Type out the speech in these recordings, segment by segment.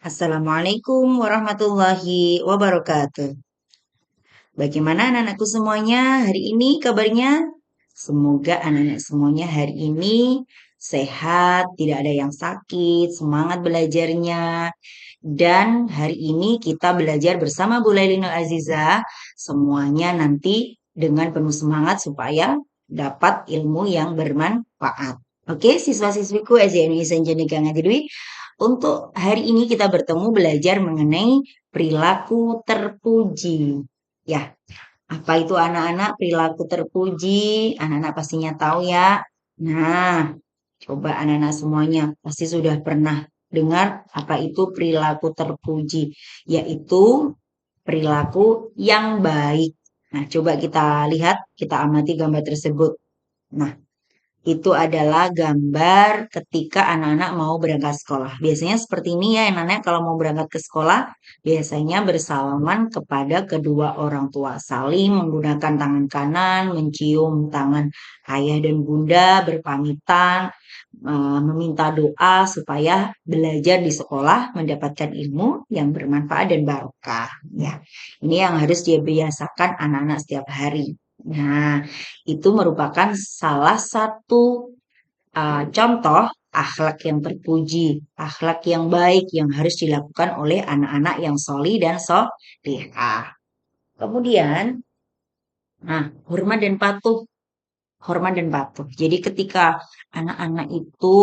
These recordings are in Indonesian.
Assalamualaikum warahmatullahi wabarakatuh. Bagaimana anak-anakku semuanya hari ini kabarnya? Semoga anak-anak semuanya hari ini sehat, tidak ada yang sakit, semangat belajarnya. Dan hari ini kita belajar bersama Bu Lailinul Aziza. Semuanya nanti dengan penuh semangat supaya dapat ilmu yang bermanfaat. Oke, siswa-siswiku SDN Senjani Gangadiri. Untuk hari ini kita bertemu belajar mengenai perilaku terpuji. Ya, apa itu anak-anak perilaku terpuji? Anak-anak pastinya tahu ya. Nah, coba anak-anak semuanya pasti sudah pernah dengar apa itu perilaku terpuji, yaitu perilaku yang baik. Nah, coba kita lihat, kita amati gambar tersebut. Nah, itu adalah gambar ketika anak-anak mau berangkat sekolah. Biasanya seperti ini ya anak-anak kalau mau berangkat ke sekolah, biasanya bersalaman kepada kedua orang tua. Saling menggunakan tangan kanan, mencium tangan ayah dan bunda, berpamitan, meminta doa supaya belajar di sekolah mendapatkan ilmu yang bermanfaat dan barokah. Ya, ini yang harus dibiasakan anak-anak setiap hari. Nah, itu merupakan salah satu contoh akhlak yang terpuji, akhlak yang baik yang harus dilakukan oleh anak-anak yang soli dan solihah. Kemudian, nah, hormat dan patuh, hormat dan patuh. Jadi ketika anak-anak itu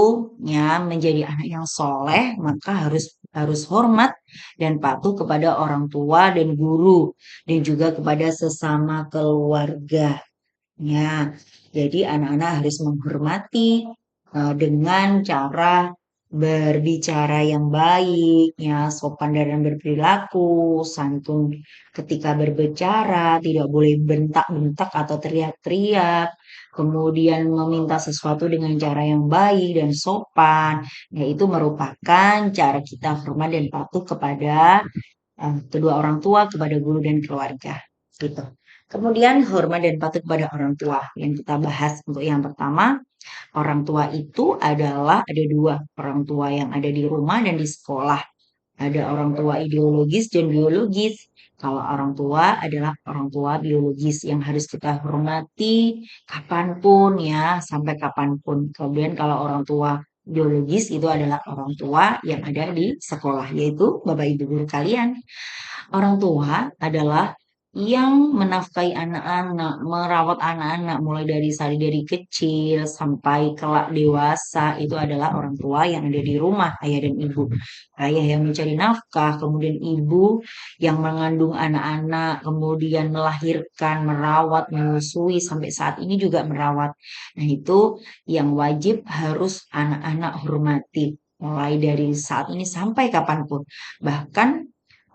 ya menjadi anak yang soleh, maka harus hormat dan patuh kepada orang tua dan guru dan juga kepada sesama keluarga. Ya, jadi anak-anak harus menghormati dengan cara berbicara yang baik, ya, sopan dalam berperilaku, santun ketika berbicara, tidak boleh bentak-bentak atau teriak-teriak, kemudian meminta sesuatu dengan cara yang baik dan sopan, yaitu merupakan cara kita hormat dan patuh kepada kedua orang tua, kepada guru dan keluarga. Gitu. Kemudian hormat dan patuh kepada orang tua yang kita bahas untuk yang pertama, orang tua itu adalah ada dua, orang tua yang ada di rumah dan di sekolah. Ada orang tua ideologis dan biologis. Kalau orang tua adalah orang tua biologis yang harus kita hormati kapanpun ya, sampai kapanpun. Kemudian kalau orang tua biologis itu adalah orang tua yang ada di sekolah, yaitu Bapak Ibu guru kalian. Orang tua adalah yang menafkahi anak-anak, merawat anak-anak mulai dari kecil sampai kelak dewasa itu adalah orang tua yang ada di rumah, ayah dan ibu. Ayah yang mencari nafkah, kemudian ibu yang mengandung anak-anak, kemudian melahirkan, merawat, menyusui sampai saat ini juga merawat. Nah, itu yang wajib harus anak-anak hormati mulai dari saat ini sampai kapanpun. Bahkan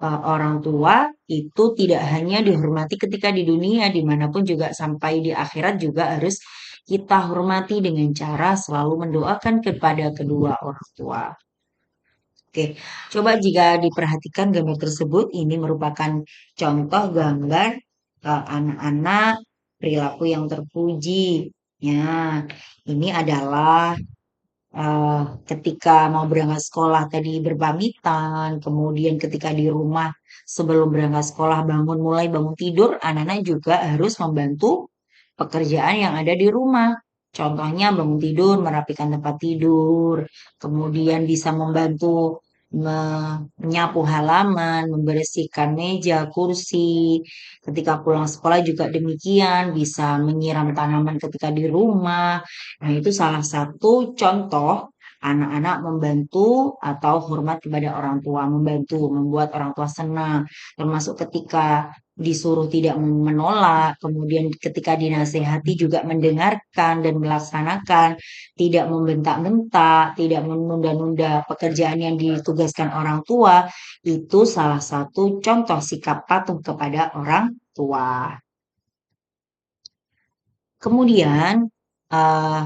orang tua itu tidak hanya dihormati ketika di dunia, dimanapun juga sampai di akhirat juga harus kita hormati dengan cara selalu mendoakan kepada kedua orang tua. Oke, coba jika diperhatikan gambar tersebut, ini merupakan contoh gambar anak-anak perilaku yang terpuji. Ya, ini adalah ketika mau berangkat sekolah tadi berpamitan, kemudian ketika di rumah sebelum berangkat sekolah mulai bangun tidur, anak-anak juga harus membantu pekerjaan yang ada di rumah. Contohnya bangun tidur, merapikan tempat tidur, kemudian bisa membantu menyapu halaman, membersihkan meja, kursi. Ketika pulang sekolah juga demikian, bisa menyiram tanaman ketika di rumah. Nah, itu salah satu contoh anak-anak membantu atau hormat kepada orang tua, membantu, membuat orang tua senang, termasuk ketika disuruh tidak menolak, kemudian ketika dinasehati juga mendengarkan dan melaksanakan, tidak membentak-bentak, tidak menunda-nunda pekerjaan yang ditugaskan orang tua, itu salah satu contoh sikap patuh kepada orang tua. Kemudian, eh,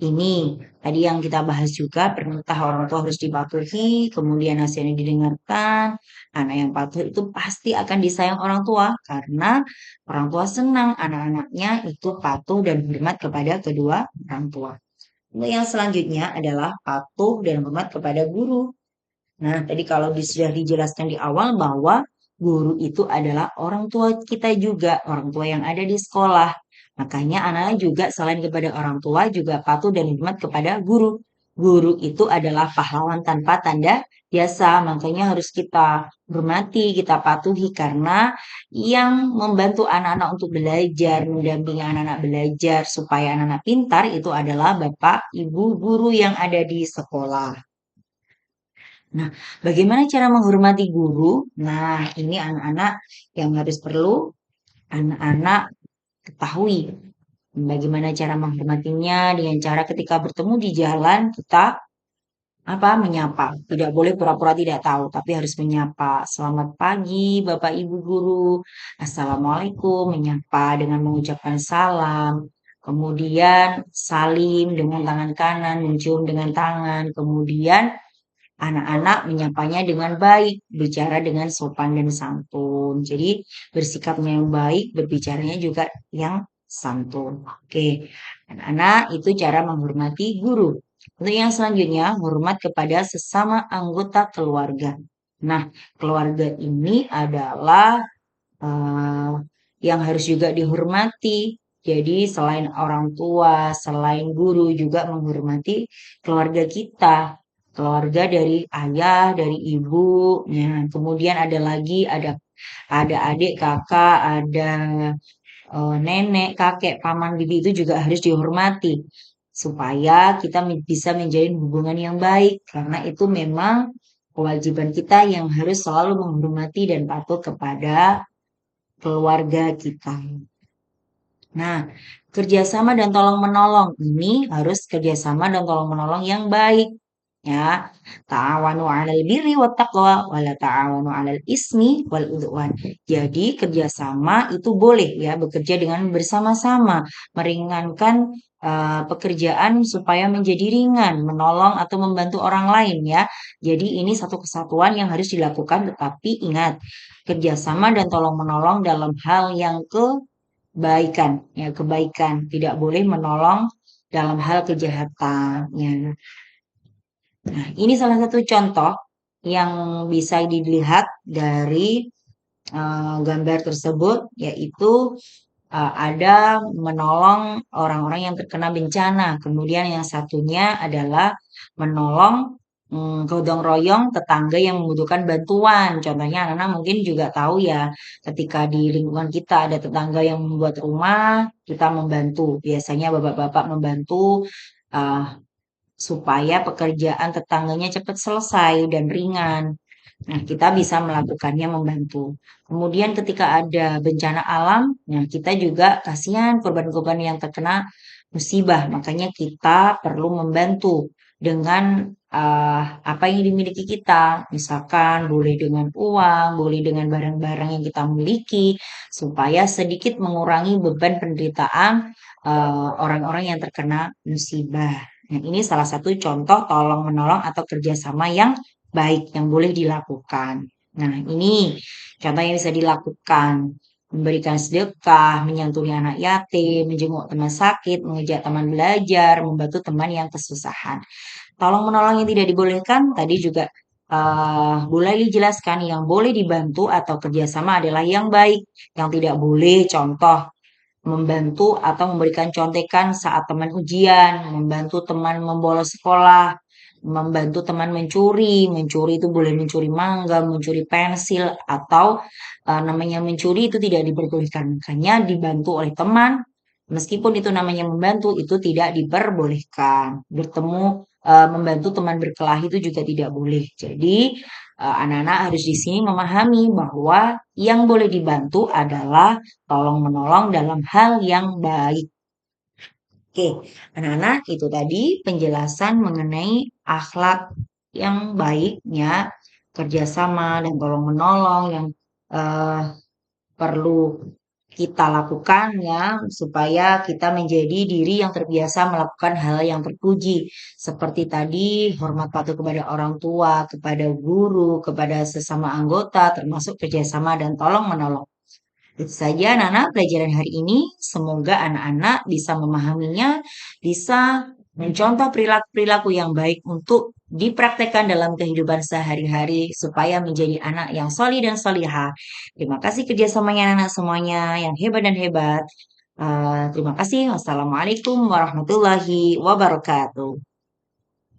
ini tadi yang kita bahas juga perintah orang tua harus dipatuhi, kemudian nasihatnya didengarkan. Anak yang patuh itu pasti akan disayang orang tua karena orang tua senang anak-anaknya itu patuh dan hormat kepada kedua orang tua. Untuk yang selanjutnya adalah patuh dan hormat kepada guru. Nah, tadi kalau sudah dijelaskan di awal bahwa guru itu adalah orang tua kita juga, orang tua yang ada di sekolah. Makanya anak-anak juga selain kepada orang tua juga patuh dan hormat kepada guru. Guru itu adalah pahlawan tanpa tanda jasa, makanya harus kita hormati, kita patuhi karena yang membantu anak-anak untuk belajar, mendampingi anak-anak belajar supaya anak-anak pintar itu adalah bapak, ibu, guru yang ada di sekolah. Nah, bagaimana cara menghormati guru? Nah, ini anak-anak yang harus perlu anak-anak ketahui. Bagaimana cara menghormatinya dengan cara ketika bertemu di jalan kita menyapa. Tidak boleh pura-pura tidak tahu, tapi harus menyapa. Selamat pagi, Bapak Ibu guru. Assalamualaikum, menyapa dengan mengucapkan salam. Kemudian salim dengan tangan kanan, mencium dengan tangan. Kemudian anak-anak menyapanya dengan baik, bicara dengan sopan dan santun. Jadi bersikapnya yang baik, berbicaranya juga yang santun. Oke, anak-anak itu cara menghormati guru. Untuk yang selanjutnya, hormat kepada sesama anggota keluarga. Nah, keluarga ini adalah eh, yang harus juga dihormati. Jadi selain orang tua, selain guru juga menghormati keluarga kita. Keluarga dari ayah, dari ibu, ya. Kemudian ada lagi ada adik, kakak, ada nenek, kakek, paman, bibi itu juga harus dihormati supaya kita bisa menjalin hubungan yang baik karena itu memang kewajiban kita yang harus selalu menghormati dan patuh kepada keluarga kita. Nah, kerjasama dan tolong menolong ini harus kerjasama dan tolong menolong yang baik. Ya, ta'awanu 'alal birri wat taqwa wa la ta'awanu 'alal ismi wal udwan. Jadi kerjasama itu boleh ya bekerja dengan bersama-sama, meringankan pekerjaan supaya menjadi ringan, menolong atau membantu orang lain ya. Jadi ini satu kesatuan yang harus dilakukan, tetapi ingat kerjasama dan tolong menolong dalam hal yang kebaikan, ya kebaikan. Tidak boleh menolong dalam hal kejahatan. Ya. Nah, ini salah satu contoh yang bisa dilihat dari gambar tersebut, yaitu ada menolong orang-orang yang terkena bencana. Kemudian yang satunya adalah menolong gotong royong tetangga yang membutuhkan bantuan. Contohnya anak-anak mungkin juga tahu ya, ketika di lingkungan kita ada tetangga yang membuat rumah, kita membantu. Biasanya bapak-bapak membantu uh, supaya pekerjaan tetangganya cepat selesai dan ringan. Nah, kita bisa melakukannya membantu. Kemudian ketika ada bencana alam, nah kita juga kasihan korban-korban yang terkena musibah. Makanya kita perlu membantu dengan apa yang dimiliki kita. Misalkan boleh dengan uang, boleh dengan barang-barang yang kita miliki, supaya sedikit mengurangi beban penderitaan orang-orang yang terkena musibah. Nah, ini salah satu contoh tolong menolong atau kerjasama yang baik yang boleh dilakukan. Nah, ini contoh yang bisa dilakukan. Memberikan sedekah, menyantuni anak yatim, menjenguk teman sakit, mengejak teman belajar, membantu teman yang kesusahan. Tolong menolong yang tidak dibolehkan, tadi juga boleh dijelaskan yang boleh dibantu atau kerjasama adalah yang baik. Yang tidak boleh, contoh membantu atau memberikan contekan saat teman ujian, membantu teman membolos sekolah, membantu teman mencuri. Mencuri itu boleh mencuri mangga, mencuri pensil, atau namanya mencuri itu tidak diperbolehkan. Makanya dibantu oleh teman, meskipun itu namanya membantu, itu tidak diperbolehkan. Membantu teman berkelahi itu juga tidak boleh. Jadi anak-anak harus di sini memahami bahwa yang boleh dibantu adalah tolong menolong dalam hal yang baik. Oke, anak-anak itu tadi penjelasan mengenai akhlak yang baiknya kerjasama dan tolong menolong yang eh, perlu kita lakukan ya supaya kita menjadi diri yang terbiasa melakukan hal yang terpuji seperti tadi hormat patuh kepada orang tua, kepada guru, kepada sesama anggota termasuk kerjasama dan tolong menolong. Itu saja anak-anak pelajaran hari ini. Semoga anak-anak bisa memahaminya, bisa mencontoh perilaku-perilaku yang baik untuk dipraktekkan dalam kehidupan sehari-hari supaya menjadi anak yang solih dan solihah. Terima kasih kerjasamanya anak-anak semuanya yang hebat dan hebat. Terima kasih. Wassalamualaikum warahmatullahi wabarakatuh.